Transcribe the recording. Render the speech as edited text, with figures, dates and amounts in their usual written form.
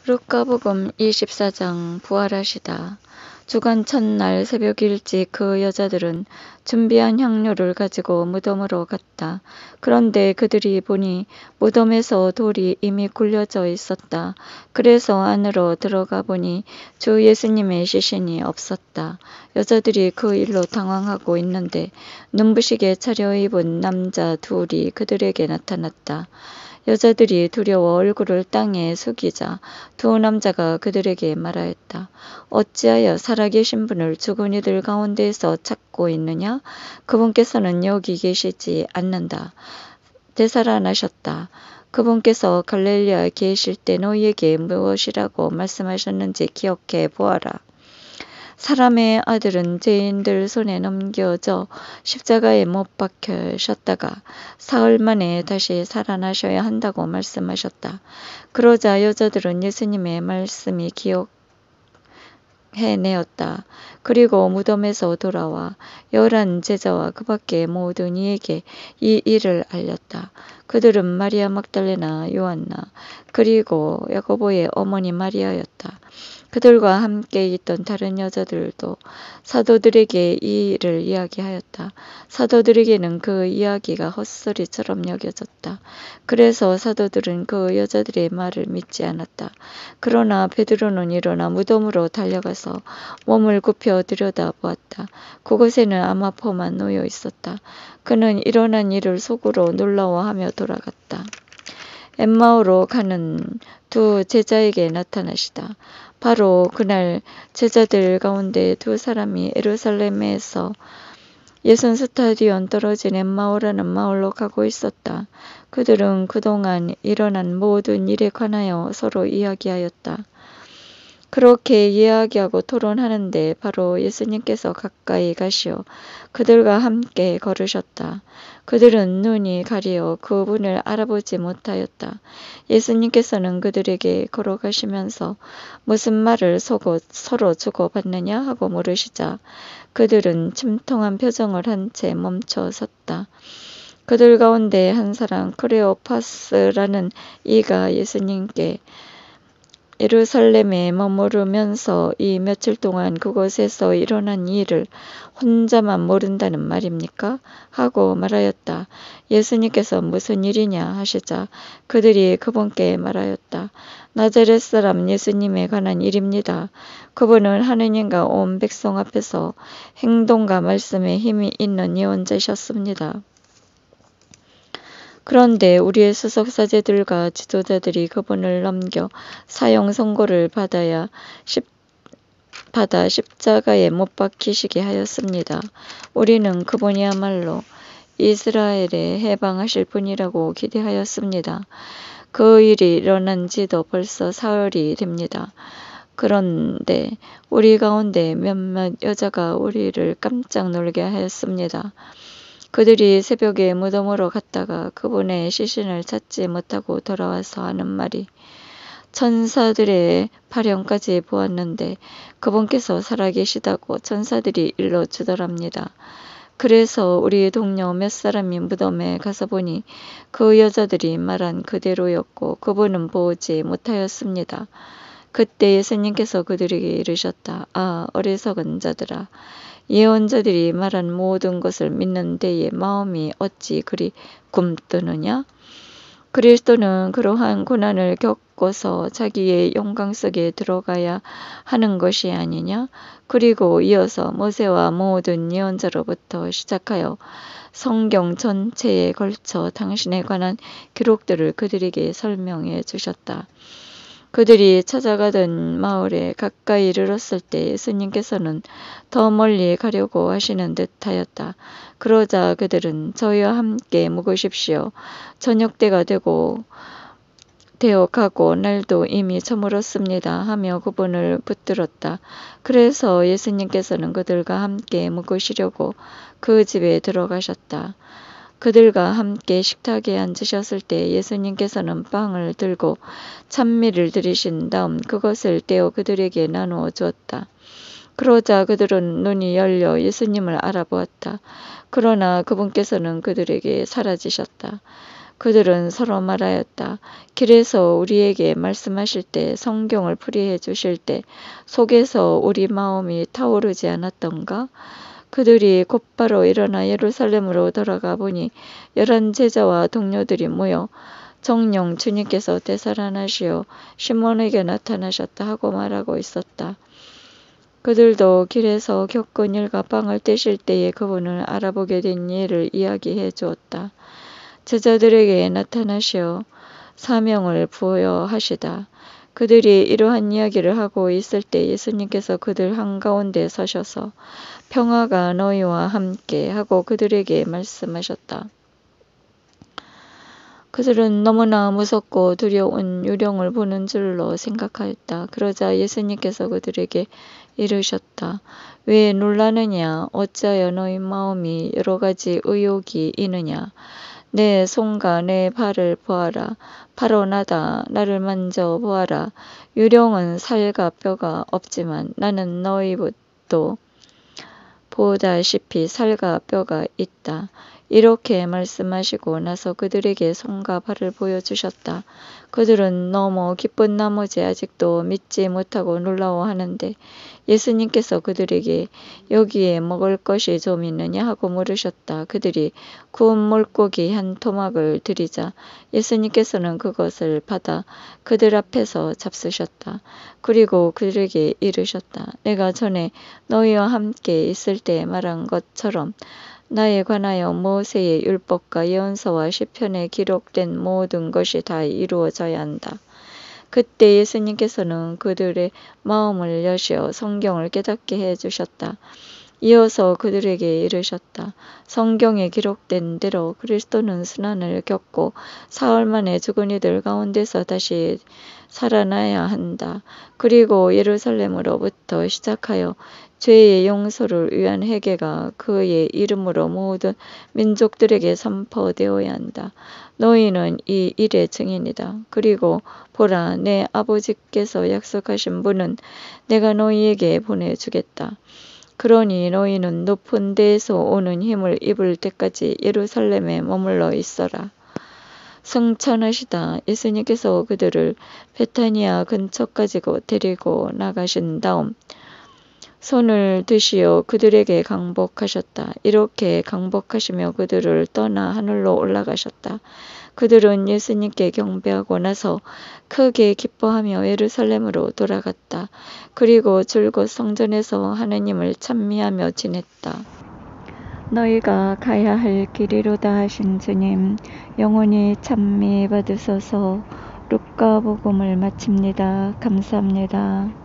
루카복음 24장 부활하시다. 주간 첫날 새벽 일찍 그 여자들은 준비한 향료를 가지고 무덤으로 갔다. 그런데 그들이 보니 무덤에서 돌이 이미 굴려져 있었다. 그래서 안으로 들어가 보니 주 예수님의 시신이 없었다. 여자들이 그 일로 당황하고 있는데 눈부시게 차려입은 남자 둘이 그들에게 나타났다. 여자들이 두려워 얼굴을 땅에 숙이자 두 남자가 그들에게 말하였다. 어찌하여 살아계신 분을 죽은 이들 가운데에서 찾고 있느냐? 그분께서는 여기 계시지 않는다. 되살아나셨다. 그분께서 갈릴리아에 계실 때 너희에게 무엇이라고 말씀하셨는지 기억해 보아라. 사람의 아들은 죄인들 손에 넘겨져 십자가에 못 박히셨다가 사흘 만에 다시 살아나셔야 한다고 말씀하셨다. 그러자 여자들은 예수님의 말씀이 기억해내었다. 그리고 무덤에서 돌아와 11 제자와 그 밖의 모든 이에게 이 일을 알렸다. 그들은 마리아 막달레나 요한나 그리고 야고보의 어머니 마리아였다. 그들과 함께 있던 다른 여자들도 사도들에게 이 일을 이야기하였다. 사도들에게는 그 이야기가 헛소리처럼 여겨졌다. 그래서 사도들은 그 여자들의 말을 믿지 않았다. 그러나 베드로는 일어나 무덤으로 달려가서 몸을 굽혀 들여다보았다. 그곳에는 아마포만 놓여 있었다. 그는 일어난 일을 속으로 놀라워하며 돌아갔다. 엠마오로 가는 두 제자에게 나타나시다. 바로 그날 제자들 가운데 두 사람이 예루살렘에서 60스타디온 떨어진 엠마오라는 마을로 가고 있었다. 그들은 그동안 일어난 모든 일에 관하여 서로 이야기하였다. 그렇게 이야기하고 토론하는데 바로 예수님께서 가까이 가시어 그들과 함께 걸으셨다. 그들은 눈이 가리어 그분을 알아보지 못하였다. 예수님께서는 그들에게 걸어가시면서 무슨 말을 서로 주고받느냐 하고 물으시자 그들은 침통한 표정을 한 채 멈춰 섰다. 그들 가운데 한 사람 클레오파스라는 이가 예수님께 예루살렘에 머무르면서 이 며칠 동안 그곳에서 일어난 일을 혼자만 모른다는 말입니까? 하고 말하였다. 예수님께서 무슨 일이냐 하시자 그들이 그분께 말하였다. 나자렛 사람 예수님에 관한 일입니다. 그분은 하느님과 온 백성 앞에서 행동과 말씀에 힘이 있는 예언자셨습니다. 그런데 우리의 수석사제들과 지도자들이 그분을 넘겨 사형 선고를 받아 십자가에 못 박히시게 하였습니다. 우리는 그분이야말로 이스라엘에 해방하실 분이라고 기대하였습니다. 그 일이 일어난 지도 벌써 사흘이 됩니다. 그런데 우리 가운데 몇몇 여자가 우리를 깜짝 놀게 하였습니다. 그들이 새벽에 무덤으로 갔다가 그분의 시신을 찾지 못하고 돌아와서 하는 말이 천사들의 파령까지 보았는데 그분께서 살아계시다고 천사들이 일러주더랍니다. 그래서 우리 동료 몇 사람이 무덤에 가서 보니 그 여자들이 말한 그대로였고 그분은 보지 못하였습니다. 그때 예수님께서 그들에게 이르셨다. 아, 어리석은 자들아. 예언자들이 말한 모든 것을 믿는 데에 마음이 어찌 그리 굼뜨느냐? 그리스도는 그러한 고난을 겪고서 자기의 영광 속에 들어가야 하는 것이 아니냐? 그리고 이어서 모세와 모든 예언자로부터 시작하여 성경 전체에 걸쳐 당신에 관한 기록들을 그들에게 설명해 주셨다. 그들이 찾아가던 마을에 가까이 이르렀을 때 예수님께서는 더 멀리 가려고 하시는 듯하였다. 그러자 그들은 저희와 함께 묵으십시오. 저녁 때가 되어 가고 날도 이미 저물었습니다 하며 그분을 붙들었다. 그래서 예수님께서는 그들과 함께 묵으시려고 그 집에 들어가셨다. 그들과 함께 식탁에 앉으셨을 때 예수님께서는 빵을 들고 찬미를 드리신 다음 그것을 떼어 그들에게 나누어 주었다. 그러자 그들은 눈이 열려 예수님을 알아보았다. 그러나 그분께서는 그들에게 사라지셨다. 그들은 서로 말하였다. 길에서 우리에게 말씀하실 때, 성경을 풀이해 주실 때 속에서 우리 마음이 타오르지 않았던가? 그들이 곧바로 일어나 예루살렘으로 돌아가 보니 11 제자와 동료들이 모여 정녕 주님께서 되살아나시어 시몬에게 나타나셨다 하고 말하고 있었다. 그들도 길에서 겪은 일과 빵을 떼실 때에 그분을 알아보게 된 일을 이야기해 주었다. 제자들에게 나타나시어 사명을 부여하시다. 그들이 이러한 이야기를 하고 있을 때 예수님께서 그들 한가운데 서셔서 평화가 너희와 함께 하고 그들에게 말씀하셨다. 그들은 너무나 무섭고 두려운 유령을 보는 줄로 생각하였다. 그러자 예수님께서 그들에게 이르셨다. 왜 놀라느냐? 어찌하여 너희 마음이 여러 가지 의욕이 있느냐? 내 손과 내 발을 보아라. 바로 나다. 나를 만져 보아라. 유령은 살과 뼈가 없지만 나는 너희도 보다시피 살과 뼈가 있다. 이렇게 말씀하시고 나서 그들에게 손과 발을 보여주셨다. 그들은 너무 기쁜 나머지 아직도 믿지 못하고 놀라워하는데 예수님께서 그들에게 여기에 먹을 것이 좀 있느냐 하고 물으셨다. 그들이 구운 물고기 한 토막을 드리자 예수님께서는 그것을 받아 그들 앞에서 잡수셨다. 그리고 그들에게 이르셨다. 내가 전에 너희와 함께 있을 때 말한 것처럼 나에 관하여 모세의 율법과 예언서와 시편에 기록된 모든 것이 다 이루어져야 한다. 그때 예수님께서는 그들의 마음을 여시어 성경을 깨닫게 해주셨다. 이어서 그들에게 이르셨다. 성경에 기록된 대로 그리스도는 순환을 겪고 사흘 만에 죽은 이들 가운데서 다시 살아나야 한다. 그리고 예루살렘으로부터 시작하여 죄의 용서를 위한 회개가 그의 이름으로 모든 민족들에게 선포되어야 한다. 너희는 이 일의 증인이다. 그리고 보라, 내 아버지께서 약속하신 분은 내가 너희에게 보내주겠다. 그러니 너희는 높은 데에서 오는 힘을 입을 때까지 예루살렘에 머물러 있어라. 승천하시다 예수님께서 그들을 베타니아 근처까지 데리고 나가신 다음 손을 드시어 그들에게 강복하셨다. 이렇게 강복하시며 그들을 떠나 하늘로 올라가셨다. 그들은 예수님께 경배하고 나서 크게 기뻐하며 예루살렘으로 돌아갔다. 그리고 줄곧 성전에서 하느님을 찬미하며 지냈다. 너희가 가야 할 길이로다 하신 주님, 영원히 찬미 받으소서. 루카복음을 마칩니다. 감사합니다.